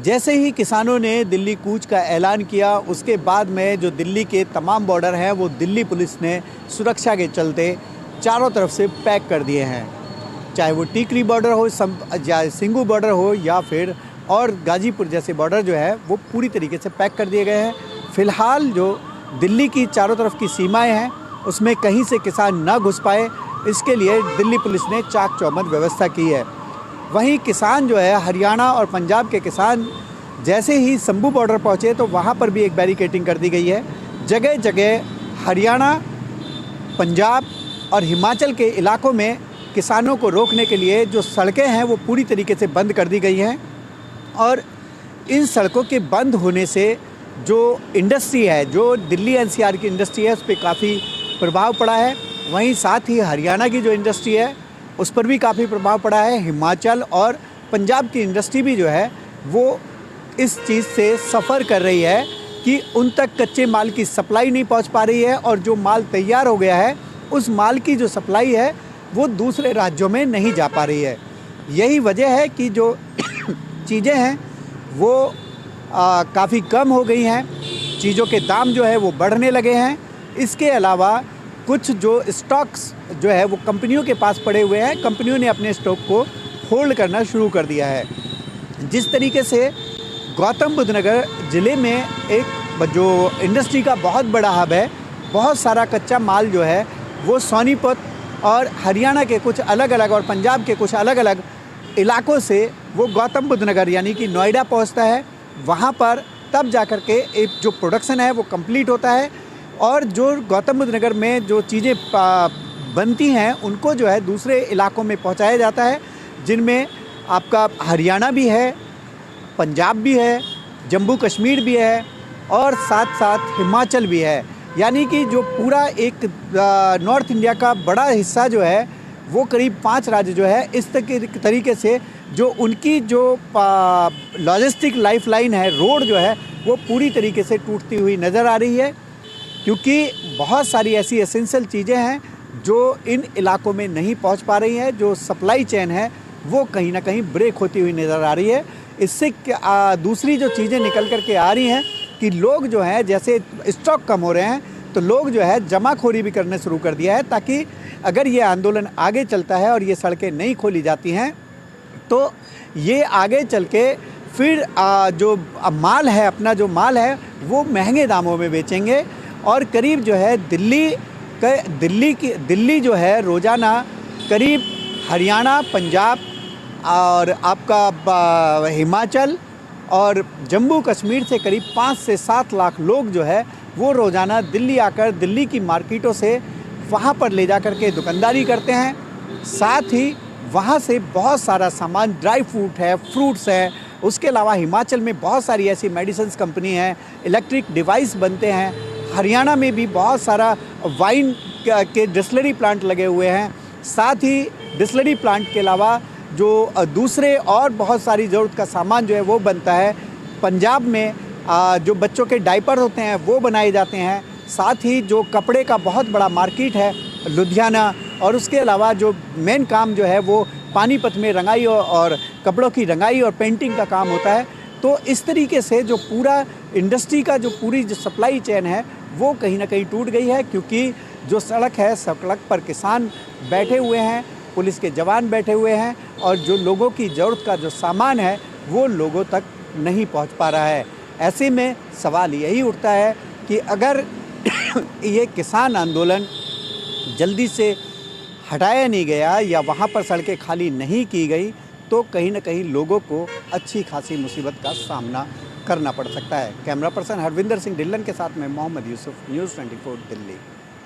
जैसे ही किसानों ने दिल्ली कूच का ऐलान किया, उसके बाद में जो दिल्ली के तमाम बॉर्डर हैं वो दिल्ली पुलिस ने सुरक्षा के चलते चारों तरफ से पैक कर दिए हैं। चाहे वो टीकरी बॉर्डर हो, या सिंगू बॉर्डर हो, या फिर और गाजीपुर जैसे बॉर्डर जो है वो पूरी तरीके से पैक कर दिए गए हैं। फ़िलहाल जो दिल्ली की चारों तरफ की सीमाएं हैं उसमें कहीं से किसान ना घुस पाए, इसके लिए दिल्ली पुलिस ने चाक चौबंद व्यवस्था की है। वहीं किसान जो है हरियाणा और पंजाब के किसान जैसे ही शंभू बॉर्डर पहुँचे तो वहाँ पर भी एक बैरिकेडिंग कर दी गई है। जगह जगह हरियाणा, पंजाब और हिमाचल के इलाकों में किसानों को रोकने के लिए जो सड़कें हैं वो पूरी तरीके से बंद कर दी गई हैं और इन सड़कों के बंद होने से जो इंडस्ट्री है, जो दिल्ली एनसीआर की इंडस्ट्री है, उस पर काफ़ी प्रभाव पड़ा है। वहीं साथ ही हरियाणा की जो इंडस्ट्री है उस पर भी काफ़ी प्रभाव पड़ा है। हिमाचल और पंजाब की इंडस्ट्री भी जो है वो इस चीज़ से सफ़र कर रही है कि उन तक कच्चे माल की सप्लाई नहीं पहुंच पा रही है और जो माल तैयार हो गया है उस माल की जो सप्लाई है वो दूसरे राज्यों में नहीं जा पा रही है। यही वजह है कि जो चीज़ें हैं वो काफ़ी कम हो गई हैं, चीज़ों के दाम जो है वो बढ़ने लगे हैं। इसके अलावा कुछ जो स्टॉक्स जो है वो कंपनियों के पास पड़े हुए हैं, कंपनियों ने अपने स्टॉक को होल्ड करना शुरू कर दिया है। जिस तरीके से गौतम बुद्ध नगर ज़िले में एक जो इंडस्ट्री का बहुत बड़ा हब है, बहुत सारा कच्चा माल जो है वो सोनीपत और हरियाणा के कुछ अलग अलग और पंजाब के कुछ अलग अलग इलाकों से वो गौतम बुद्ध नगर यानी कि नोएडा पहुंचता है। वहां पर तब जाकर के एक जो प्रोडक्शन है वो कंप्लीट होता है और जो गौतम बुद्ध नगर में जो चीज़ें बनती हैं उनको जो है दूसरे इलाकों में पहुंचाया जाता है, जिनमें आपका हरियाणा भी है, पंजाब भी है, जम्मू कश्मीर भी है और साथ साथ हिमाचल भी है। यानी कि जो पूरा एक नॉर्थ इंडिया का बड़ा हिस्सा जो है वो करीब 5 राज्य जो है इस तरीके से जो उनकी जो लॉजिस्टिक लाइफलाइन है, रोड जो है वो पूरी तरीके से टूटती हुई नज़र आ रही है, क्योंकि बहुत सारी ऐसी एसेंशियल चीज़ें हैं जो इन इलाकों में नहीं पहुंच पा रही हैं। जो सप्लाई चेन है वो कहीं ना कहीं ब्रेक होती हुई नज़र आ रही है। इससे दूसरी जो चीज़ें निकल कर के आ रही हैं कि लोग जो हैं, जैसे स्टॉक कम हो रहे हैं तो लोग जो है जमाखोरी भी करने शुरू कर दिया है, ताकि अगर ये आंदोलन आगे चलता है और ये सड़कें नहीं खोली जाती हैं तो ये आगे चल के फिर जो माल है, अपना जो माल है वो महंगे दामों में बेचेंगे और करीब जो है दिल्ली जो है रोज़ाना करीब हरियाणा, पंजाब और आपका हिमाचल और जम्मू कश्मीर से करीब 5 से 7 लाख लोग जो है वो रोज़ाना दिल्ली आकर दिल्ली की मार्केटों से वहाँ पर ले जा कर के दुकानदारी करते हैं। साथ ही वहाँ से बहुत सारा सामान, ड्राई फ्रूट है, फ्रूट्स है, उसके अलावा हिमाचल में बहुत सारी ऐसी मेडिसिन्स कंपनी हैं, इलेक्ट्रिक डिवाइस बनते हैं। हरियाणा में भी बहुत सारा वाइन के डिस्टिलरी प्लांट लगे हुए हैं। साथ ही डिस्टिलरी प्लांट के अलावा जो दूसरे और बहुत सारी ज़रूरत का सामान जो है वो बनता है। पंजाब में जो बच्चों के डायपर होते हैं वो बनाए जाते हैं। साथ ही जो कपड़े का बहुत बड़ा मार्केट है लुधियाना, और उसके अलावा जो मेन काम जो है वो पानीपत में रंगाई और कपड़ों की रंगाई और पेंटिंग का काम होता है। तो इस तरीके से जो पूरा इंडस्ट्री का जो पूरी जो सप्लाई चेन है वो कहीं ना कहीं टूट गई है, क्योंकि जो सड़क है, सड़क पर किसान बैठे हुए हैं, पुलिस के जवान बैठे हुए हैं और जो लोगों की ज़रूरत का जो सामान है वो लोगों तक नहीं पहुंच पा रहा है। ऐसे में सवाल यही उठता है कि अगर ये किसान आंदोलन जल्दी से हटाया नहीं गया या वहाँ पर सड़कें खाली नहीं की गई तो कहीं ना कहीं लोगों को अच्छी खासी मुसीबत का सामना करना पड़ सकता है। कैमरा पर्सन हरविंदर सिंह ढिल्लन के साथ में मोहम्मद यूसुफ, न्यूज़ 24 दिल्ली।